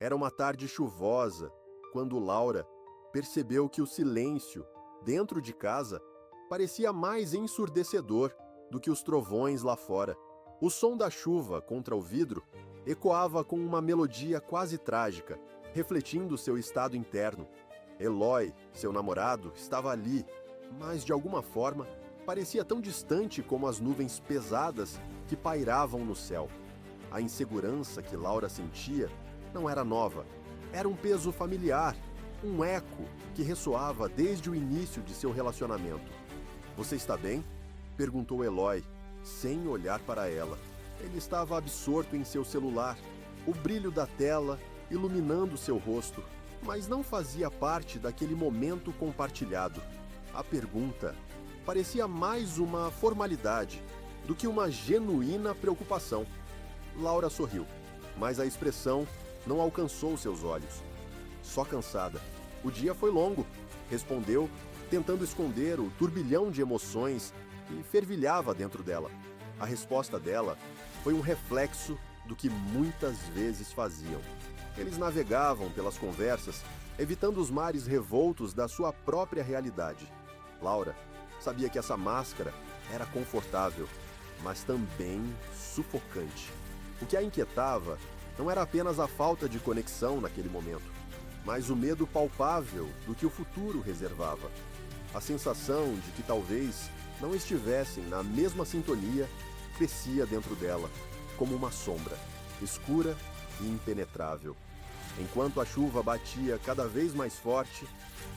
Era uma tarde chuvosa, quando Laura percebeu que o silêncio, dentro de casa, parecia mais ensurdecedor do que os trovões lá fora. O som da chuva contra o vidro ecoava com uma melodia quase trágica, refletindo seu estado interno. Eloy, seu namorado, estava ali, mas de alguma forma parecia tão distante como as nuvens pesadas que pairavam no céu. A insegurança que Laura sentia não era nova, era um peso familiar, um eco que ressoava desde o início de seu relacionamento. "Você está bem?" perguntou Eloy, sem olhar para ela. Ele estava absorto em seu celular, o brilho da tela iluminando seu rosto, mas não fazia parte daquele momento compartilhado. A pergunta parecia mais uma formalidade do que uma genuína preocupação. Laura sorriu, mas a expressão não alcançou seus olhos. "Só cansada. O dia foi longo", respondeu, tentando esconder o turbilhão de emoções que fervilhava dentro dela. A resposta dela foi um reflexo do que muitas vezes faziam. Eles navegavam pelas conversas, evitando os mares revoltos da sua própria realidade. Laura sabia que essa máscara era confortável, mas também sufocante. O que a inquietava não era apenas a falta de conexão naquele momento, mas o medo palpável do que o futuro reservava. A sensação de que talvez não estivessem na mesma sintonia crescia dentro dela, como uma sombra, escura e impenetrável. Enquanto a chuva batia cada vez mais forte,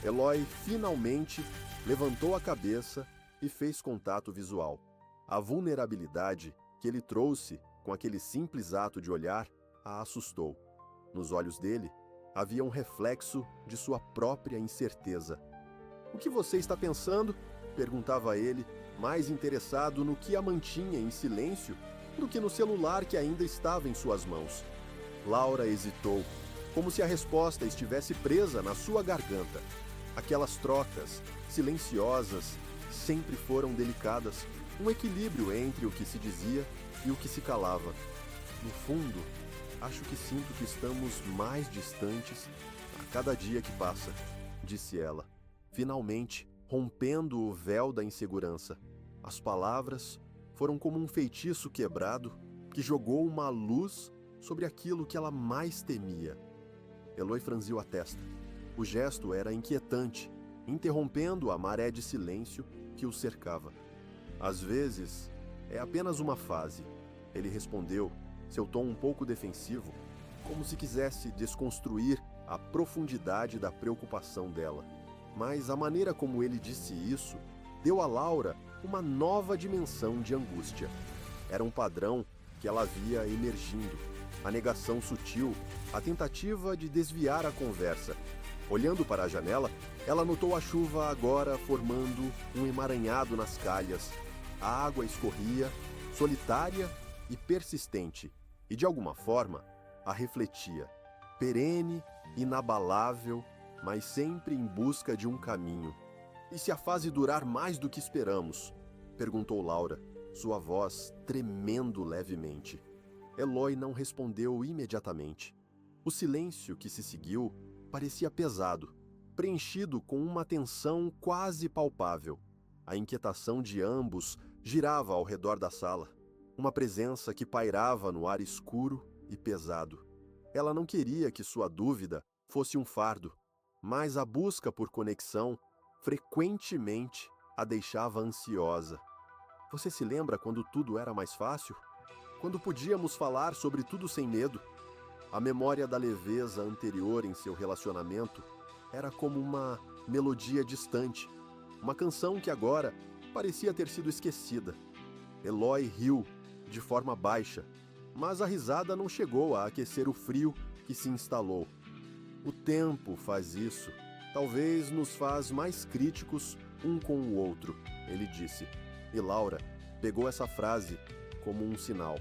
Eloy finalmente levantou a cabeça e fez contato visual. A vulnerabilidade que ele trouxe com aquele simples ato de olhar a assustou. Nos olhos dele havia um reflexo de sua própria incerteza. "O que você está pensando?" perguntava ele, mais interessado no que a mantinha em silêncio do que no celular que ainda estava em suas mãos. Laura hesitou, como se a resposta estivesse presa na sua garganta. Aquelas trocas, silenciosas, sempre foram delicadas, um equilíbrio entre o que se dizia e o que se calava. "No fundo, acho que sinto que estamos mais distantes a cada dia que passa", disse ela, finalmente rompendo o véu da insegurança. As palavras foram como um feitiço quebrado que jogou uma luz sobre aquilo que ela mais temia. Eloy franziu a testa. O gesto era inquietante, interrompendo a maré de silêncio que o cercava. "Às vezes, é apenas uma fase", ele respondeu, seu tom um pouco defensivo, como se quisesse desconstruir a profundidade da preocupação dela. Mas a maneira como ele disse isso deu a Laura uma nova dimensão de angústia. Era um padrão que ela via emergindo, a negação sutil, a tentativa de desviar a conversa. Olhando para a janela, ela notou a chuva agora formando um emaranhado nas calhas. A água escorria, solitária e persistente, e de alguma forma a refletia, perene, inabalável, mas sempre em busca de um caminho. "E se a fase durar mais do que esperamos?" perguntou Laura, sua voz tremendo levemente. Eloy não respondeu imediatamente. O silêncio que se seguiu parecia pesado, preenchido com uma tensão quase palpável. A inquietação de ambos girava ao redor da sala, uma presença que pairava no ar escuro e pesado. Ela não queria que sua dúvida fosse um fardo, mas a busca por conexão frequentemente a deixava ansiosa. "Você se lembra quando tudo era mais fácil? Quando podíamos falar sobre tudo sem medo?" A memória da leveza anterior em seu relacionamento era como uma melodia distante, uma canção que agora parecia ter sido esquecida. Eloy riu de forma baixa, mas a risada não chegou a aquecer o frio que se instalou. "O tempo faz isso. Talvez nos faz mais críticos um com o outro", ele disse. E Laura pegou essa frase como um sinal.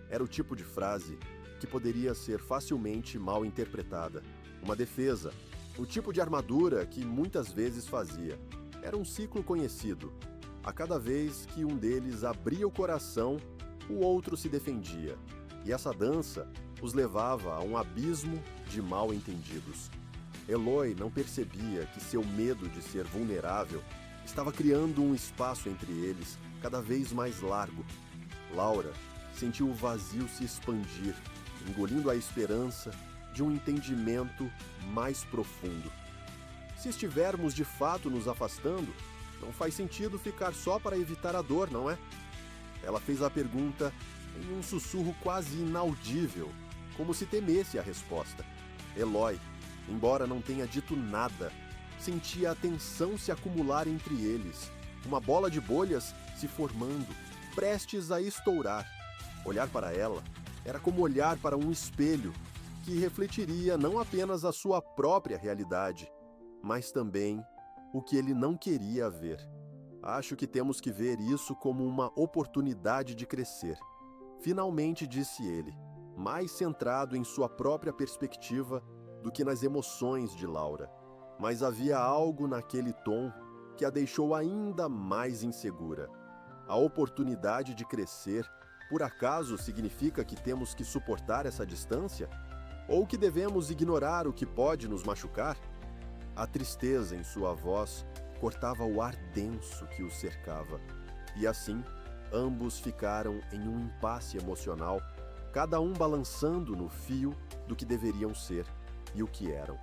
Era o tipo de frase que poderia ser facilmente mal interpretada. Uma defesa, o tipo de armadura que muitas vezes fazia. Era um ciclo conhecido. A cada vez que um deles abria o coração, o outro se defendia. e essa dança os levava a um abismo de mal-entendidos. Eloy não percebia que seu medo de ser vulnerável estava criando um espaço entre eles cada vez mais largo. Laura sentiu o vazio se expandir, engolindo a esperança de um entendimento mais profundo. Se estivermos de fato nos afastando, não faz sentido ficar só para evitar a dor, não é? Ela fez a pergunta em um sussurro quase inaudível, como se temesse a resposta. Eloy, embora não tenha dito nada, sentia a tensão se acumular entre eles, uma bola de bolhas se formando, prestes a estourar. Olhar para ela era como olhar para um espelho que refletiria não apenas a sua própria realidade, mas também o que ele não queria ver. Acho que temos que ver isso como uma oportunidade de crescer. Finalmente disse ele, mais centrado em sua própria perspectiva do que nas emoções de Laura. Mas havia algo naquele tom que a deixou ainda mais insegura. A oportunidade de crescer, por acaso, significa que temos que suportar essa distância? Ou que devemos ignorar o que pode nos machucar? A tristeza em sua voz cortava o ar denso que os cercava. E assim, ambos ficaram em um impasse emocional, cada um balançando no fio do que deveriam ser e o que eram.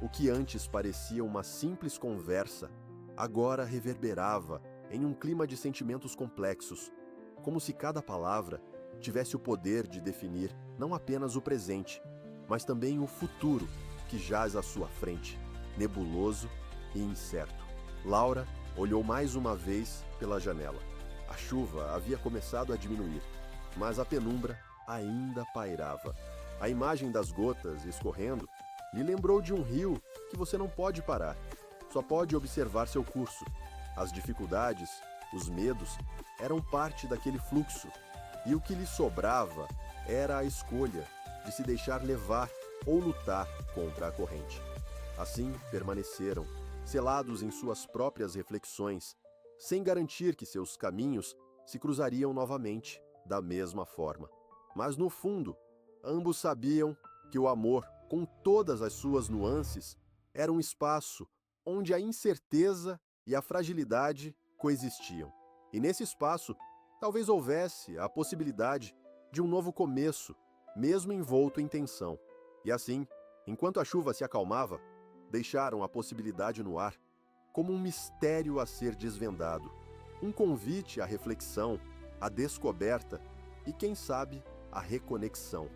O que antes parecia uma simples conversa, agora reverberava em um clima de sentimentos complexos, como se cada palavra tivesse o poder de definir não apenas o presente, mas também o futuro que jaz à sua frente, nebuloso e incerto. Laura olhou mais uma vez pela janela. A chuva havia começado a diminuir, mas a penumbra ainda pairava. A imagem das gotas escorrendo lhe lembrou de um rio que você não pode parar, só pode observar seu curso. As dificuldades, os medos, eram parte daquele fluxo, e o que lhe sobrava era a escolha de se deixar levar ou lutar contra a corrente. Assim permaneceram, selados em suas próprias reflexões, sem garantir que seus caminhos se cruzariam novamente da mesma forma. Mas no fundo, ambos sabiam que o amor, com todas as suas nuances, era um espaço onde a incerteza e a fragilidade coexistiam. E nesse espaço, talvez houvesse a possibilidade de um novo começo, mesmo envolto em tensão. E assim, enquanto a chuva se acalmava, deixaram a possibilidade no ar, como um mistério a ser desvendado, um convite à reflexão, à descoberta e, quem sabe, à reconexão.